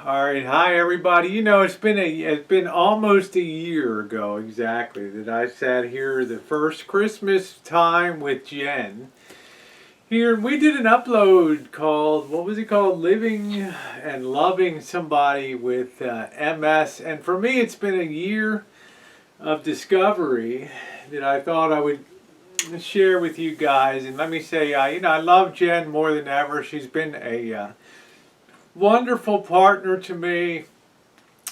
All right, hi everybody. It's been almost a year ago exactly that I sat here the first Christmas time with Jen. Here we did an upload called what was it called? Living and Loving Somebody with MS. And for me, it's been a year of discovery that I thought I would share with you guys. And let me say, I love Jen more than ever. She's been a wonderful partner to me.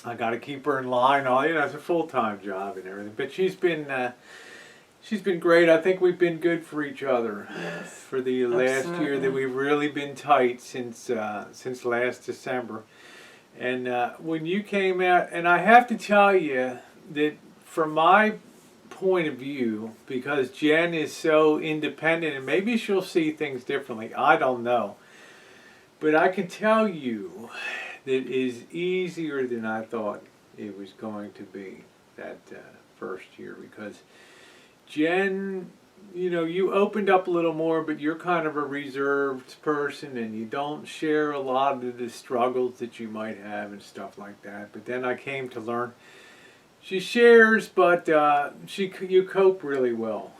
I got to keep her in line. It's a full-time job and everything. But she's been great. I think we've been good for each other Yes, for the last year that absolutely. we've really been tight since last December. And when you came out, and I have to tell you that from my point of view, because Jen is so independent, and maybe she'll see things differently. I don't know. But I can tell you that it is easier than I thought it was going to be that first year because Jen, you opened up a little more, but you're kind of a reserved person and you don't share a lot of the struggles that you might have and stuff like that. But then I came to learn she shares, but you cope really well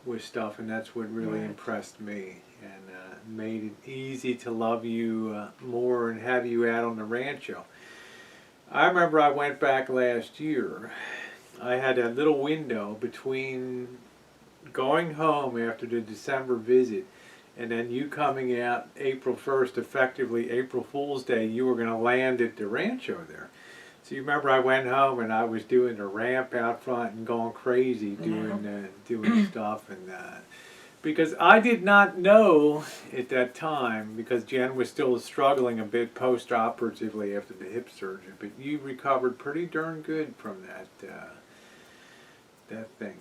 with stuff, and that's what really Right. impressed me and made it easy to love you more and have you out on the rancho. I remember I went back last year. I had a little window between going home after the December visit and then you coming out April 1st, effectively April Fool's Day. You were going to land at the rancho there. So you remember I went home and I was doing the ramp out front and going crazy doing stuff and because I did not know at that time because Jen was still struggling a bit post-operatively after the hip surgery, but you recovered pretty darn good from that thing.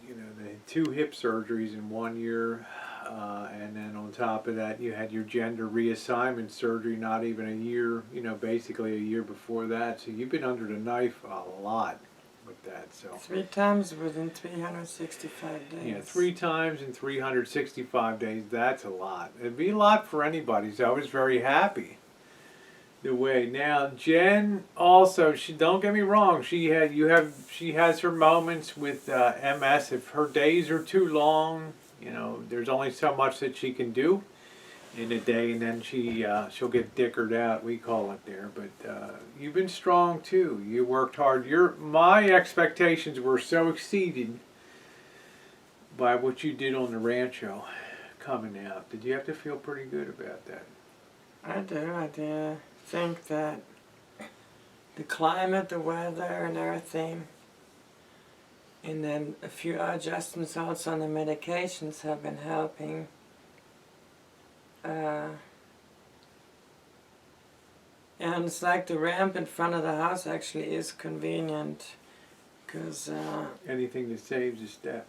The two hip surgeries in 1 year, and then on top of that, you had your gender reassignment surgery not even a year, basically a year before that. So you've been under the knife a lot with that. So 3 times within 365 days. yeah, 3 times in 365 days. That's a lot. It'd be a lot for anybody. So I was very happy. The way now, Jen also. She don't get me wrong. She has her moments with MS. If her days are too long, there's only so much that she can do in a day, and then she'll get dickered out. We call it there. But you've been strong too. You worked hard. My expectations were so exceeded by what you did on the rancho coming out. Did you have to feel pretty good about that? I do think that the climate, the weather, and everything, and then a few adjustments also on the medications have been helping. And it's like the ramp in front of the house actually is convenient because Anything that saves a step.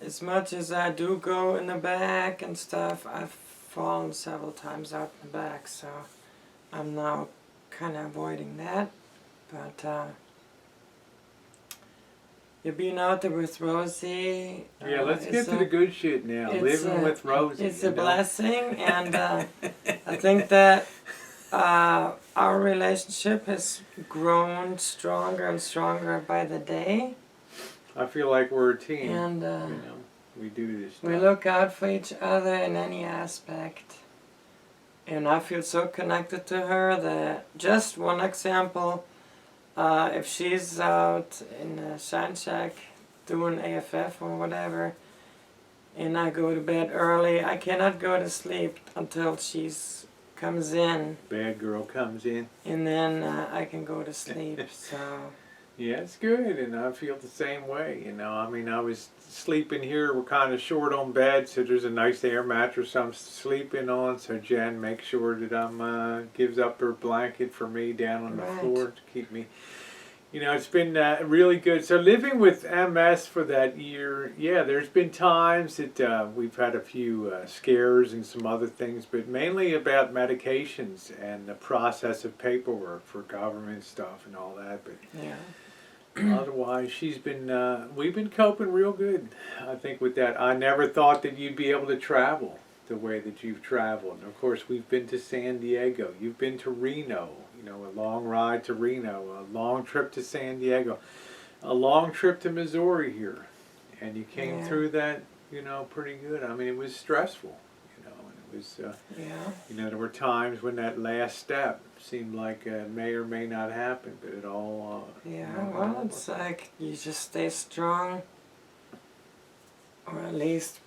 as much as I do go in the back and stuff, I've fallen several times out in the back, so I'm now kind of avoiding that. But you've been out there with Rosie. Yeah, let's get to the good shit now. Living with Rosie. It's a blessing, and I think that our relationship has grown stronger and stronger by the day. I feel like we're a team. And we do this stuff. we look out for each other in any aspect. And I feel so connected to her that, just one example, if she's out in a shine shack doing AFF or whatever, and I go to bed early, I cannot go to sleep until she's comes in, Bad girl comes in. and then I can go to sleep. So Yeah, it's good, and I feel the same way. I was sleeping here. We're kind of short on bed, so there's a nice air mattress I'm sleeping on. So Jen makes sure that I'm gives up her blanket for me down on the Right. floor to keep me. It's been really good. So living with MS for that year, yeah, there's been times that we've had a few scares and some other things, but mainly about medications and the process of paperwork for government stuff and all that. But yeah. otherwise, we've been coping real good, I think, with that. I never thought that you'd be able to travel the way that you've traveled. And of course, we've been to San Diego. You've been to Reno. You know, a long ride to Reno, a long trip to San Diego, a long trip to Missouri here. And you came through that, you know, pretty good. I mean, it was stressful, you know, and it was, you know, there were times when that last step seemed like it may or may not happen, but it all, you know, well, it's like you just stay strong, or at least,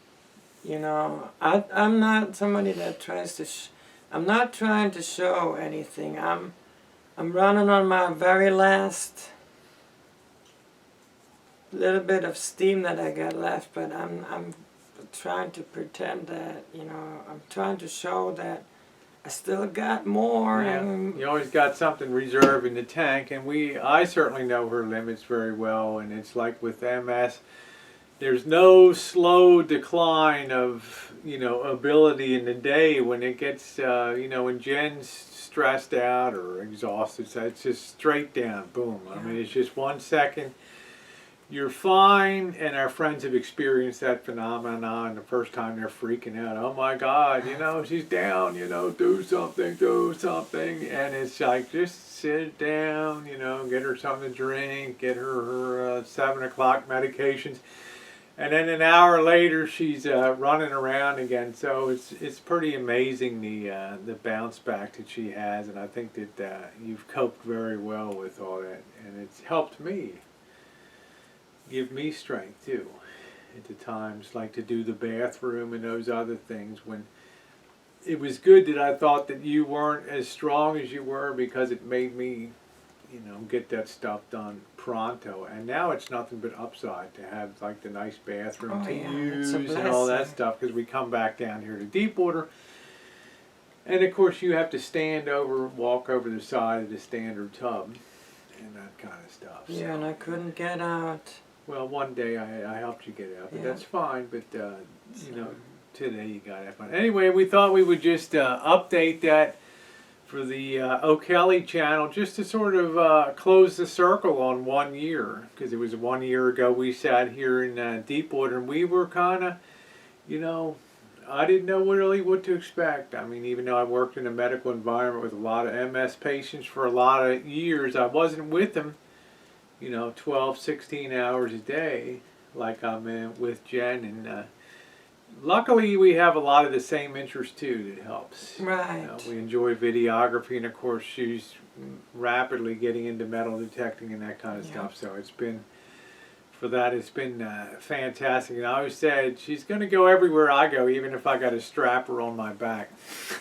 you know, I'm not somebody that tries to, I'm not trying to show anything. I'm running on my very last little bit of steam that I got left, but I'm trying to pretend that, you know, I'm trying to show that I still got more. Yeah, And you always got something reserved in the tank, and I certainly know her limits very well, and it's like with MS, there's no slow decline of, you know, ability in the day when it gets, you know, when Jen's stressed out or exhausted, so it's just straight down, boom. I mean, it's just 1 second. You're fine, and our friends have experienced that phenomenon. The first time they're freaking out, oh my God, you know, she's down, you know, do something. And it's like, just sit down, you know, get her something to drink, get her 7 o'clock medications. And then an hour later, she's running around again. So it's pretty amazing the bounce back that she has. And I think that you've coped very well with all that. And it's helped me. Give me strength too at the times, like to do the bathroom and those other things, when it was good that I thought that you weren't as strong as you were, because it made me, you know, get that stuff done pronto. And now it's nothing but upside to have like the nice bathroom to use and all that stuff, because we come back down here to Deepwater, and of course you have to walk over the side of the standard tub and that kind of stuff. yeah, so. and I couldn't get out. Well, one day I helped you get out, but that's fine. But, you know, today you got it. But anyway, we thought we would just update that for the O'Kelly channel, just to sort of close the circle on 1 year. Because it was 1 year ago we sat here in Deepwater, and we were kind of, you know, I didn't know really what to expect. I mean, even though I worked in a medical environment with a lot of MS patients for a lot of years, I wasn't with them, you know, 12, 16 hours a day like I'm in with Jenn. And luckily we have a lot of the same interests too that helps. Right. You know, we enjoy videography, and of course she's rapidly getting into metal detecting and that kind of stuff. So it's been, for that, it's been fantastic. And I always said she's going to go everywhere I go, even if I got to strap her on my back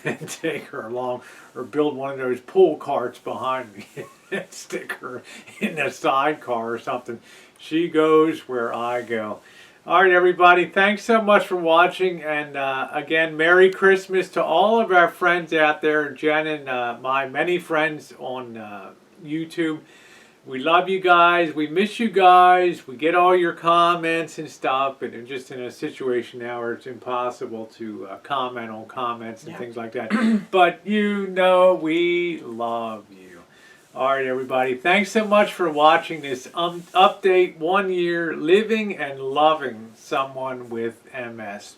and take her along, or build one of those pull carts behind me and stick her in the sidecar or something. She goes where I go. All right, everybody, thanks so much for watching. And again, Merry Christmas to all of our friends out there, Jenn and my many friends on YouTube. We love you guys. We miss you guys. We get all your comments and stuff, but we're just in a situation now where it's impossible to comment on comments and things like that. But you know we love you. All right, everybody. Thanks so much for watching this update 1 year living and loving someone with MS.